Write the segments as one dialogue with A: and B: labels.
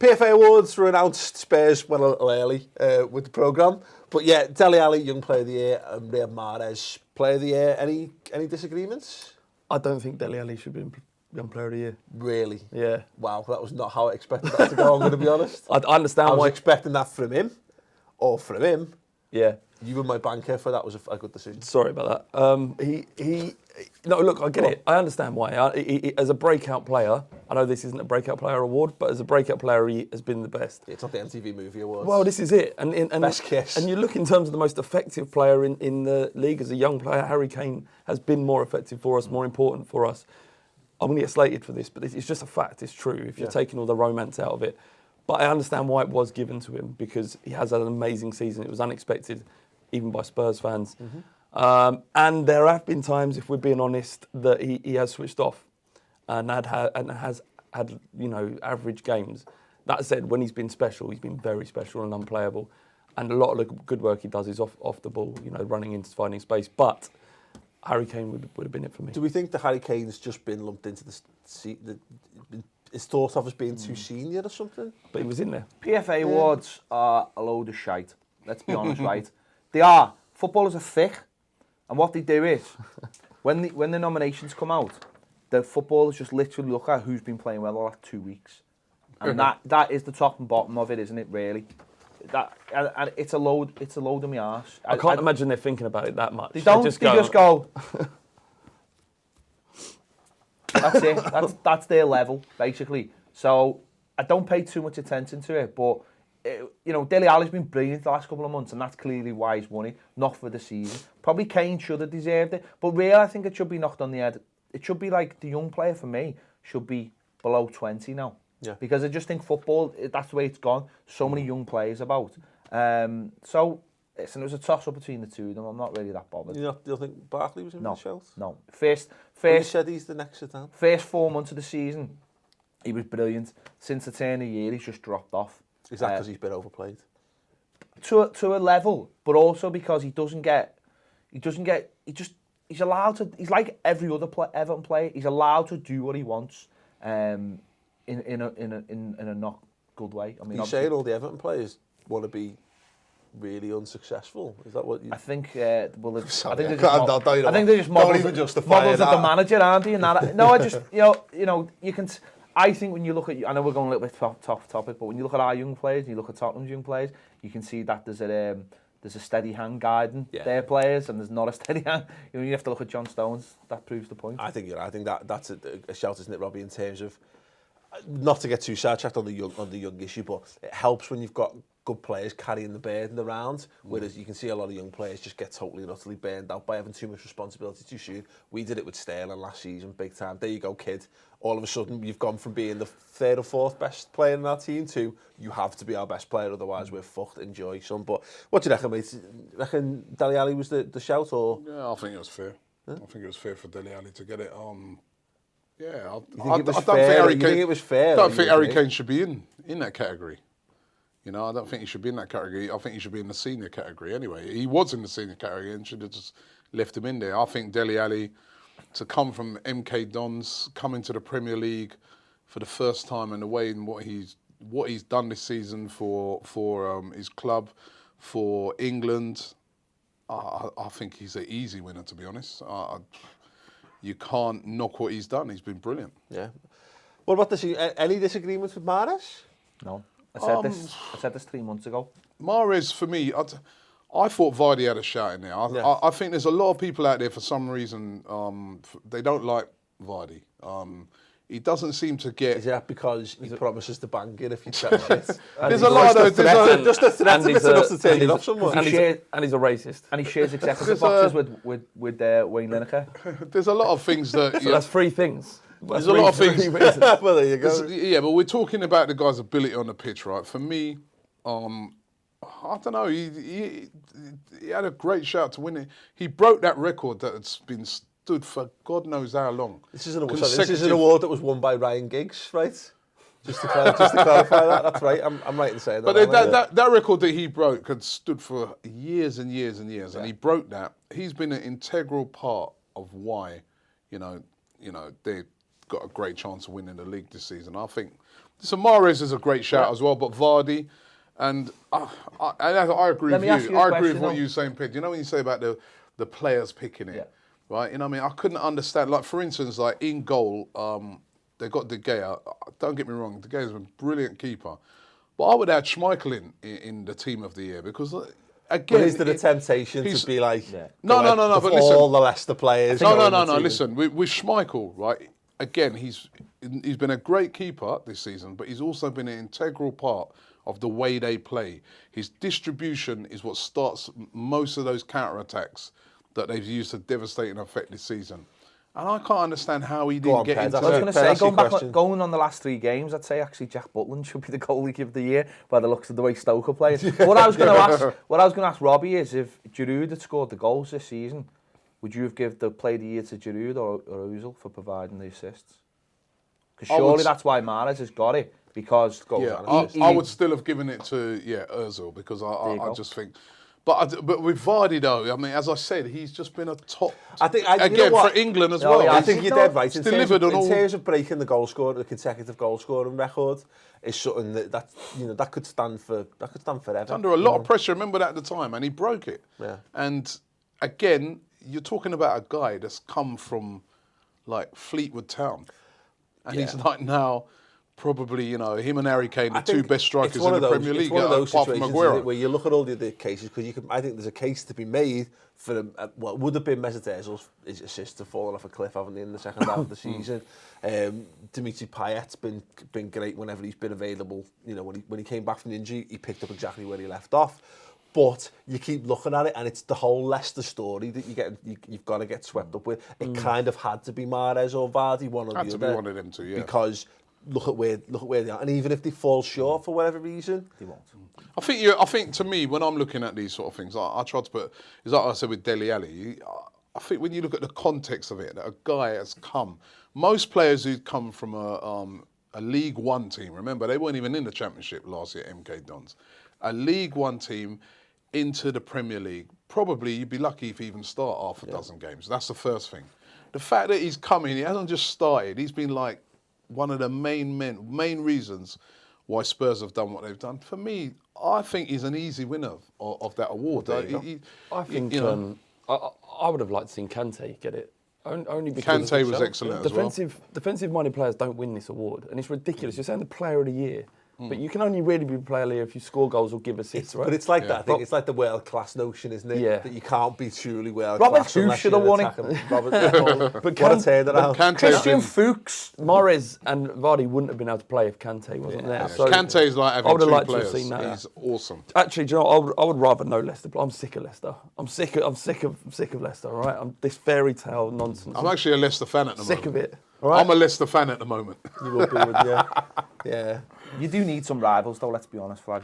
A: PFA Awards were announced. Spurs went a little early with the programme. But yeah, Dele Alli, Young Player of the Year, and Riyad Mahrez, Player of the Year. Any disagreements?
B: I don't think Dele Alli should be Young Player of the Year.
A: Really?
B: Yeah.
A: Wow, that was not how I expected that to go, I'm going to be honest.
B: I understand
A: I was
B: why.
A: expecting that from him, or from him.
B: Yeah.
A: You were my banker for that was a good decision.
B: Sorry about that. No, look, I get it. I understand why. As a breakout player, I know this isn't a breakout player award, but as a breakout player, he has been the best.
A: It's not the MTV Movie Awards.
B: Well, this is it. And
A: Best kiss.
B: And you look in terms of the most effective player in the league as a young player, Harry Kane has been more effective for us, more important for us. I'm going to get slated for this, but it's just a fact. It's true. If you're taking all the romance out of it. But I understand why it was given to him, because he has had an amazing season. It was unexpected, even by Spurs fans. And there have been times, if we're being honest, that he has switched off and has had average games. That said, when he's been special, he's been very special and unplayable. And a lot of the good work he does is off the ball, running into finding space. But Harry Kane would have been it for me.
A: Do we think that Harry Kane's just been lumped into is thought of as being too senior or something?
B: But he was in there.
C: PFA awards are a load of shite. Let's be honest, right? They are. Footballers are thick, and what they do is, when the nominations come out, the footballers just literally look at who's been playing well the last 2 weeks, and that is the top and bottom of it, isn't it? Really, and it's a load of my arse.
B: I can't imagine they're thinking about it that much.
C: They don't. They just go. That's it. That's their level, basically. So I don't pay too much attention to it, but Dele Alli's been brilliant the last couple of months, and that's clearly why he's won it. Not for the season. Probably Kane should have deserved it, but really, I think it should be knocked on the head. It should be like the young player for me should be below 20 now. Yeah. Because I just think football, that's the way it's gone. So many young players about. So. Listen, it was a toss-up between the two of them. I'm not really that bothered.
A: You don't think Barkley was in the shout?
C: No. First,
A: you said he's the next sit down.
C: First 4 months of the season, he was brilliant. Since the turn of the year, he's just dropped off.
A: Is that because he's been overplayed?
C: To a level, but also because he's allowed to. He's like every other Everton player. He's allowed to do what he wants, in a not good way. I mean,
A: you're saying all the Everton players want to be really unsuccessful? Is that what you...
C: I think, I think they're just models of the manager, aren't they? And that, no, I just, you can... I think when you look at... I know we're going a little bit off topic, but when you look at our young players, and you look at Tottenham's young players, you can see that there's a steady hand guiding their players, and there's not a steady hand. You have to look at John Stones. That proves the point.
A: I think that's a shout, isn't it, Robbie, in terms of... Not to get too sidetracked on the young issue, but it helps when you've got good players carrying the burden around, whereas you can see a lot of young players just get totally and utterly burned out by having too much responsibility too soon. We did it with Sterling last season, big time. There you go, kid. All of a sudden, you've gone from being the third or fourth best player in our team to you have to be our best player, otherwise we're fucked. Enjoy, son. But what do you reckon, mate? Reckon Dele Alli was the shout, or?
D: Yeah, I think it was fair. Huh? I think it was fair for Dele Alli to get it. Yeah, I don't think Harry Kane should be in that category. I don't think he should be in that category. I think he should be in the senior category anyway. He was in the senior category and should have just left him in there. I think Dele Alli, to come from MK Dons, come into the Premier League for the first time, and the way in what he's done this season for his club, for England, I think he's an easy winner, to be honest. You can't knock what he's done. He's been brilliant.
A: Yeah. What about this? Any disagreements with Mahrez?
C: No. I said this 3 months ago.
D: Mahrez, for me, I thought Vardy had a shout in there. I think there's a lot of people out there, for some reason, they don't like Vardy. He doesn't seem to get...
A: Is that because he promises to bang it if you chat shit?
D: There's a lot of...
A: Just a threat enough to turn it off someone.
B: And he's a racist.
C: And he shares executive boxes with Wayne Lineker.
D: There's a lot of things that...
B: So that's 3 things.
D: There's a lot of things...
A: Well, there you go.
D: Yeah, but we're talking about the guy's ability on the pitch, right? For me, I don't know, he had a great shout to win it. He broke that record that's been stood for God knows how long.
A: This is an award that was won by Ryan Giggs, right? Just to clarify that, that's right. I'm right in saying that.
D: But that record that he broke had stood for years and years and years, and he broke that. He's been an integral part of why, they got a great chance of winning the league this season. I think So Mahrez is a great shout as well, but Vardy, and I agree with you. I agree with what you're saying, Ped. You know when you say about the players picking it, right? You know what I mean? I couldn't understand. Like for instance, like in goal, they got De Gea. Don't get me wrong, De Gea's a brilliant keeper, but I would add Schmeichel in the team of the year because. Again,
A: is there a temptation to be like
D: no, but listen,
A: all the Leicester players?
D: No. Listen, with Schmeichel, right? Again, he's been a great keeper this season, but he's also been an integral part of the way they play. His distribution is what starts most of those counter-attacks that they've used to devastate and affect this season. And I can't understand how he didn't get into
C: that. I was going to say, going on the last 3 games, I'd say actually Jack Butland should be the goalie of the year by the looks of the way Stoke are playing. What I was going to ask Robbie is if Giroud had scored the goals this season, would you have given the play of the year to Giroud or Ozil for providing the assists? Because surely that's why Mahrez has got it. Because
D: I would still have given it to Ozil because I just think. But with Vardy though, I mean, as I said, he's just been a top.
A: I think
D: again for England as well.
A: I think you're dead right. In
D: terms
A: of breaking the consecutive goal scoring record, is something that could stand for forever.
D: Under a lot of pressure. Remember that at the time, and he broke it.
A: Yeah.
D: And again, you're talking about a guy that's come from like Fleetwood Town, and he's like now. Probably, him and Harry Kane, the 2 best strikers in the Premier League, apart from Maguire.
A: Where you look at all the other cases, because I think there's a case to be made for what would have been Mesut Ozil's assist to falling off a cliff, haven't they, in the second half of the season. Dimitri Payet's been great whenever he's been available. When he came back from the injury, he picked up exactly where he left off. But you keep looking at it, and it's the whole Leicester story that you've got to get swept up with. It kind of had to be Mahrez or Vardy, one or the other.
D: Had to be one of them 2, yeah.
A: Because look at where they are, and even if they fall short for whatever reason, they won't.
D: I think to me, when I'm looking at these sort of things, I try to put, is like I said with Dele Alli. I think when you look at the context of it, that a guy has come. Most players who come from a League One team, remember they weren't even in the Championship last year, MK Dons, a League One team into the Premier League. Probably you'd be lucky if he even start half a dozen games. That's the first thing. The fact that he's coming, he hasn't just started. He's been like one of the main reasons why Spurs have done what they've done. For me, I think he's an easy winner of that award.
B: I think I would have liked to see Kante get it. Only because
D: Kante was excellent as well.
B: Defensive-minded players don't win this award, and it's ridiculous. You're saying the Player of the Year. But you can only really be Player of the Year if you score goals or give assists, right?
A: But it's like that. I think it's like the world-class notion, isn't it?
B: Yeah.
A: That you can't be truly world-class.
C: Robert Fuchs should have won it.
A: But
C: Christian Fuchs.
B: Mahrez and Vardy wouldn't have been able to play if Kante wasn't there. So
D: Kante's like having 2
B: liked
D: players.
B: To have seen that.
D: He's awesome.
B: Actually, do you know, I would rather know Leicester. I'm sick of Leicester. I'm sick of Leicester. All right, I'm this fairy tale nonsense.
D: I'm actually a Leicester fan at the moment.
B: Sick of it.
A: Right.
D: I'm a Leicester fan at the moment.
A: You will be, yeah.
C: You do need some rivals, though. Let's be honest, Flav.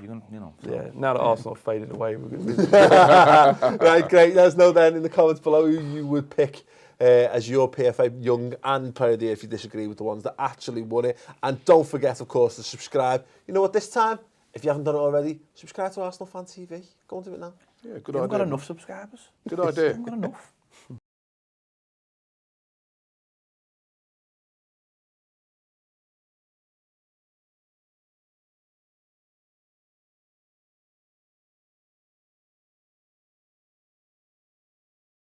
B: Yeah. Now that Arsenal have faded away, we're going to be.
A: Right, great. Let us know then in the comments below who you would pick as your PFA Young and Player of the Year if you disagree with the ones that actually won it. And don't forget, of course, to subscribe. You know what? This time, if you haven't done it already, subscribe to Arsenal Fan TV. Go and do it now.
D: Yeah, good idea.
C: You haven't got enough subscribers.
D: Good idea.
C: You haven't got enough.